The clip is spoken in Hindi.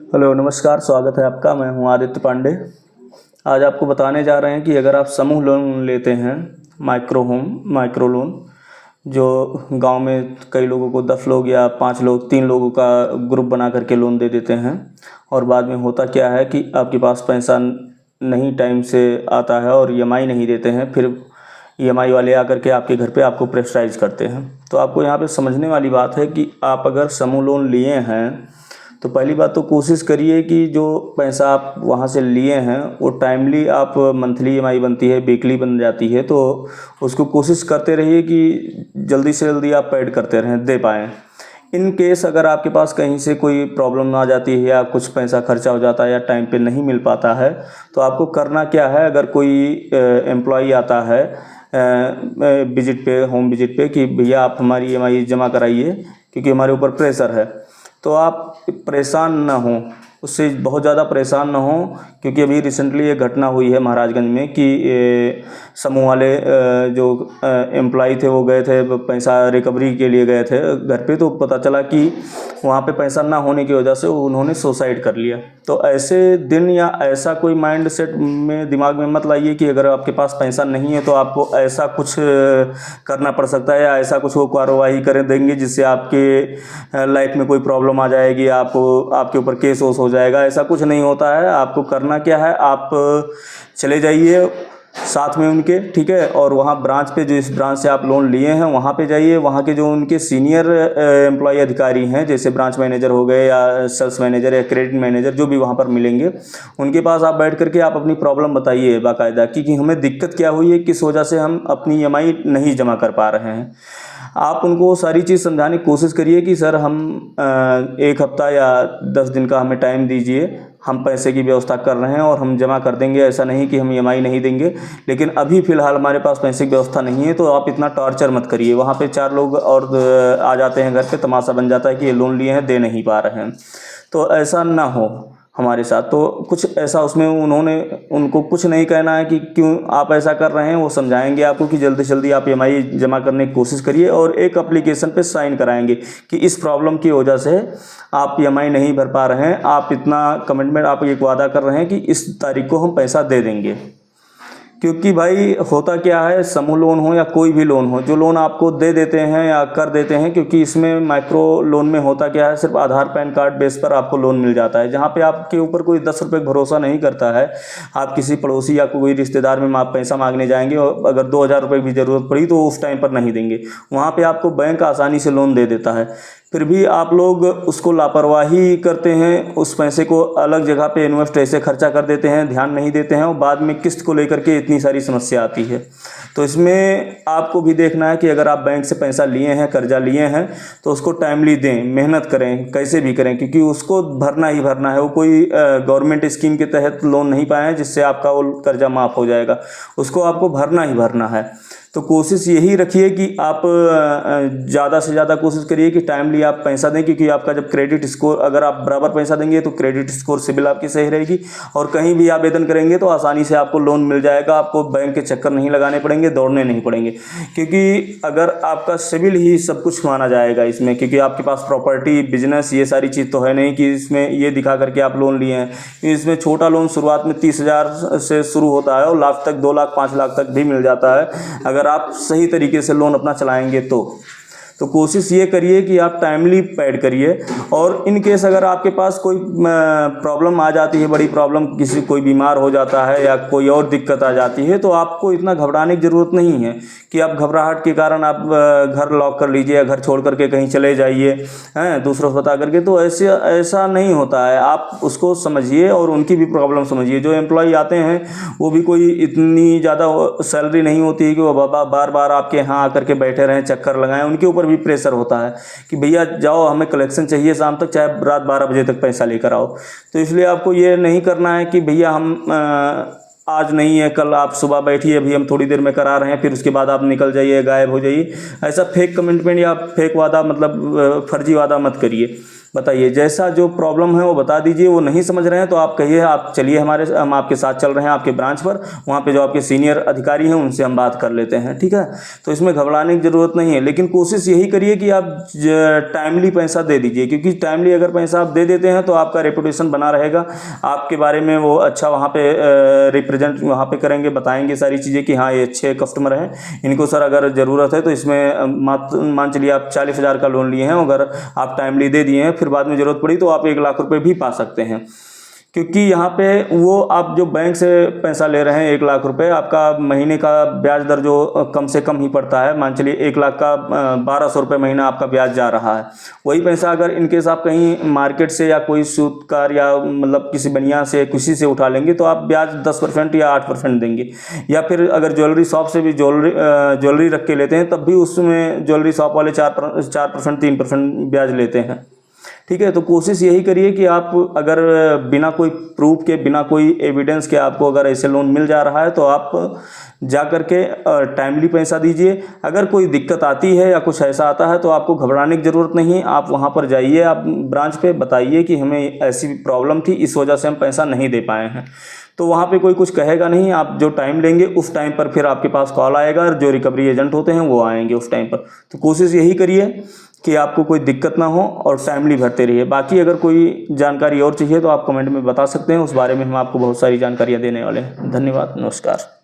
हेलो नमस्कार, स्वागत है आपका। मैं हूं आदित्य पांडे। आज आपको बताने जा रहे हैं कि अगर आप समूह लोन लेते हैं, माइक्रो लोन, जो गांव में कई लोगों को 10 लोग या 5 लोग 3 लोगों का ग्रुप बना करके लोन दे देते हैं और बाद में होता क्या है कि आपके पास पैसा नहीं टाइम से आता है और ईएमआई नहीं देते हैं। फिर ईएमआई वाले आकर के आपके घर पे आपको प्रेशराइज करते हैं। तो आपको यहाँ पे समझने वाली बात है कि आप अगर समूह लोन लिए हैं तो पहली बात तो कोशिश करिए कि जो पैसा आप वहाँ से लिए हैं वो टाइमली, आप मंथली ईएमआई बनती है, वीकली बन जाती है, तो उसको कोशिश करते रहिए कि जल्दी से जल्दी आप पेड करते रहें, दे पाएँ। इन केस अगर आपके पास कहीं से कोई प्रॉब्लम आ जाती है या कुछ पैसा खर्चा हो जाता है या टाइम पे नहीं मिल पाता है, तो आपको करना क्या है, अगर कोई एम्प्लॉई आता है विजिट पे, होम विजिट पे, कि भैया आप हमारी ईएमआई जमा कराइए क्योंकि हमारे ऊपर प्रेशर है, तो आप परेशान ना हों, उससे बहुत ज़्यादा परेशान ना हों। क्योंकि अभी रिसेंटली एक घटना हुई है महाराजगंज में कि समूह वाले जो एम्प्लॉय थे वो गए थे पैसा रिकवरी के लिए, गए थे घर पे, तो पता चला कि वहाँ पे पैसा ना होने की वजह से उन्होंने सुसाइड कर लिया। तो ऐसे दिन या ऐसा कोई माइंड सेट में दिमाग में मत लाइए कि अगर आपके पास पैसा नहीं है तो आपको ऐसा कुछ करना पड़ सकता है या ऐसा कुछ वो कार्रवाई कर देंगे जिससे आपके लाइफ में कोई प्रॉब्लम आ जाएगी, आपके ऊपर केस वोस हो जाएगा। ऐसा कुछ नहीं होता है। आपको करना क्या है, आप चले जाइए साथ में उनके, ठीक है, और वहाँ ब्रांच पे, जो इस ब्रांच से आप लोन लिए हैं वहाँ पे जाइए। वहाँ के जो उनके सीनियर एम्प्लॉय अधिकारी हैं, जैसे ब्रांच मैनेजर हो गए या सेल्स मैनेजर या क्रेडिट मैनेजर, जो भी वहाँ पर मिलेंगे, उनके पास आप बैठ करके आप अपनी प्रॉब्लम बताइए बाकायदा कि हमें दिक्कत क्या हुई है, किस वजह से हम अपनी ईएमआई नहीं जमा कर पा रहे हैं। आप उनको सारी चीज़ समझाने की कोशिश करिए कि सर हम 1 हफ्ता या 10 दिन का हमें टाइम दीजिए, हम पैसे की व्यवस्था कर रहे हैं और हम जमा कर देंगे। ऐसा नहीं कि हम ईएमआई नहीं देंगे, लेकिन अभी फ़िलहाल हमारे पास पैसे की व्यवस्था नहीं है, तो आप इतना टॉर्चर मत करिए। वहाँ पे 4 लोग और आ जाते हैं घर पे, तमाशा बन जाता है कि ये लोन लिए हैं, दे नहीं पा रहे हैं। तो ऐसा ना हो हमारे साथ। तो कुछ ऐसा उसमें उनको कुछ नहीं कहना है कि क्यों आप ऐसा कर रहे हैं, वो समझाएंगे आपको कि जल्दी से जल्दी आप ईएमआई जमा करने की कोशिश करिए और एक एप्लीकेशन पे साइन कराएंगे कि इस प्रॉब्लम की वजह से आप ईएमआई नहीं भर पा रहे हैं, आप इतना कमिटमेंट, आप एक वादा कर रहे हैं कि इस तारीख को हम पैसा दे देंगे। क्योंकि भाई होता क्या है, समूह लोन हो या कोई भी लोन हो, जो लोन आपको दे देते हैं या कर देते हैं, क्योंकि इसमें माइक्रो लोन में होता क्या है, सिर्फ आधार पैन कार्ड बेस पर आपको लोन मिल जाता है, जहाँ पे आपके ऊपर कोई 10 रुपये भरोसा नहीं करता है। आप किसी पड़ोसी या कोई रिश्तेदार में आप पैसा मांगने जाएंगे और अगर 2000 रुपये की ज़रूरत पड़ी तो उस टाइम पर नहीं देंगे। वहाँ पर आपको बैंक आसानी से लोन दे देता है, फिर भी आप लोग उसको लापरवाही करते हैं, उस पैसे को अलग जगह पे इन्वेस्ट ऐसे खर्चा कर देते हैं, ध्यान नहीं देते हैं और बाद में किस्त को लेकर के इतनी सारी समस्या आती है। तो इसमें आपको भी देखना है कि अगर आप बैंक से पैसा लिए हैं, कर्जा लिए हैं, तो उसको टाइमली दें, मेहनत करें, कैसे भी करें, क्योंकि उसको भरना ही भरना है। वो कोई गवर्नमेंट स्कीम के तहत लोन नहीं पाए हैं जिससे आपका वो कर्जा माफ़ हो जाएगा, उसको आपको भरना ही भरना है। तो कोशिश यही रखिए कि आप ज़्यादा से ज़्यादा कोशिश करिए कि टाइमली आप पैसा दें, क्योंकि आपका जब क्रेडिट स्कोर, अगर आप बराबर पैसा देंगे तो क्रेडिट स्कोर, सिबिल आपकी सही रहेगी और कहीं भी आवेदन करेंगे तो आसानी से आपको लोन मिल जाएगा। आपको बैंक के चक्कर नहीं लगाने पड़ेंगे, दौड़ने नहीं पड़ेंगे, क्योंकि अगर आपका सिबिल ही सब कुछ माना जाएगा इसमें, क्योंकि आपके पास प्रॉपर्टी, बिजनेस, ये सारी चीज़ तो है नहीं कि इसमें ये दिखा करके आप लोन लिए हैं। इसमें छोटा लोन शुरुआत में 30,000 से शुरू होता है और लास्ट तक 2 लाख 5 लाख तक भी मिल जाता है अगर आप सही तरीके से लोन अपना चलाएंगे तो कोशिश ये करिए कि आप टाइमली पेड करिए। और इन केस अगर आपके पास कोई प्रॉब्लम आ जाती है, बड़ी प्रॉब्लम, कोई बीमार हो जाता है या कोई और दिक्कत आ जाती है, तो आपको इतना घबराने की ज़रूरत नहीं है कि आप घबराहट के कारण आप घर लॉक कर लीजिए या घर छोड़ करके कहीं चले जाइए, हैं, दूसरों को बता करके। तो ऐसा नहीं होता है। आप उसको समझिए और उनकी भी प्रॉब्लम समझिए। जो एम्प्लॉय आते हैं वो भी कोई इतनी ज़्यादा सैलरी नहीं होती है कि वो बार बार आपके यहाँ आकर के बैठे रहें, चक्कर लगाएं। उनके ऊपर भी प्रेशर होता है कि भैया जाओ, हमें कलेक्शन चाहिए शाम तक, चाहे रात 12 बजे तक पैसा लेकर आओ। तो इसलिए आपको ये नहीं करना है कि भैया हम आज नहीं है, कल आप सुबह बैठिए, अभी हम थोड़ी देर में करा रहे हैं, फिर उसके बाद आप निकल जाइए, गायब हो जाइए। ऐसा फेक कमिटमेंट या फेक वादा, मतलब फर्जी वादा मत करिए। बताइए, जैसा जो प्रॉब्लम है वो बता दीजिए। वो नहीं समझ रहे हैं तो आप कहिए आप चलिए हम आपके साथ चल रहे हैं आपके ब्रांच पर, वहाँ पे जो आपके सीनियर अधिकारी हैं उनसे हम बात कर लेते हैं, ठीक है। तो इसमें घबराने की ज़रूरत नहीं है, लेकिन कोशिश यही करिए कि आप टाइमली पैसा दे दीजिए, क्योंकि टाइमली अगर पैसा आप दे देते हैं तो आपका रेपुटेशन बना रहेगा, आपके बारे में वो अच्छा वहाँ पे रिप्रेजेंट वहाँ पे करेंगे, बताएंगे सारी चीज़ें कि हाँ ये अच्छे कस्टमर हैं, इनको सर अगर ज़रूरत है तो इसमें मान चलिए आप 40,000 का लोन लिए हैं, अगर आप टाइमली दे दिए हैं, फिर बाद में ज़रूरत पड़ी तो आप 1,00,000 रुपये भी पा सकते हैं। क्योंकि यहाँ पे वो आप जो बैंक से पैसा ले रहे हैं 1,00,000 रुपये, आपका महीने का ब्याज दर जो कम से कम ही पड़ता है, मान चलिए 1,00,000 का 1,200 रुपये महीना आपका ब्याज जा रहा है। वही पैसा अगर इनकेस आप कहीं मार्केट से या कोई सूदकार या मतलब किसी बनिया से किसी से उठा लेंगे तो आप ब्याज 10% या 8% देंगे। या फिर अगर ज्वेलरी शॉप से भी ज्वेलरी रख के लेते हैं तब भी उसमें ज्वेलरी शॉप वाले 4% 3% ब्याज लेते हैं, ठीक है। तो कोशिश यही करिए कि आप अगर बिना कोई प्रूफ के, बिना कोई एविडेंस के आपको अगर ऐसे लोन मिल जा रहा है तो आप जा कर के टाइमली पैसा दीजिए। अगर कोई दिक्कत आती है या कुछ ऐसा आता है तो आपको घबराने की ज़रूरत नहीं, आप वहाँ पर जाइए, आप ब्रांच पे बताइए कि हमें ऐसी प्रॉब्लम थी, इस वजह से हम पैसा नहीं दे पाए हैं। तो वहाँ पे कोई कुछ कहेगा नहीं, आप जो टाइम लेंगे उस टाइम पर फिर आपके पास कॉल आएगा और जो रिकवरी एजेंट होते हैं वो आएंगे उस टाइम पर। तो कोशिश यही करिए कि आपको कोई दिक्कत ना हो और टाइमली भरते रहिए। बाकी अगर कोई जानकारी और चाहिए तो आप कमेंट में बता सकते हैं, उस बारे में हम आपको बहुत सारी जानकारियाँ देने वाले हैं। धन्यवाद, नमस्कार।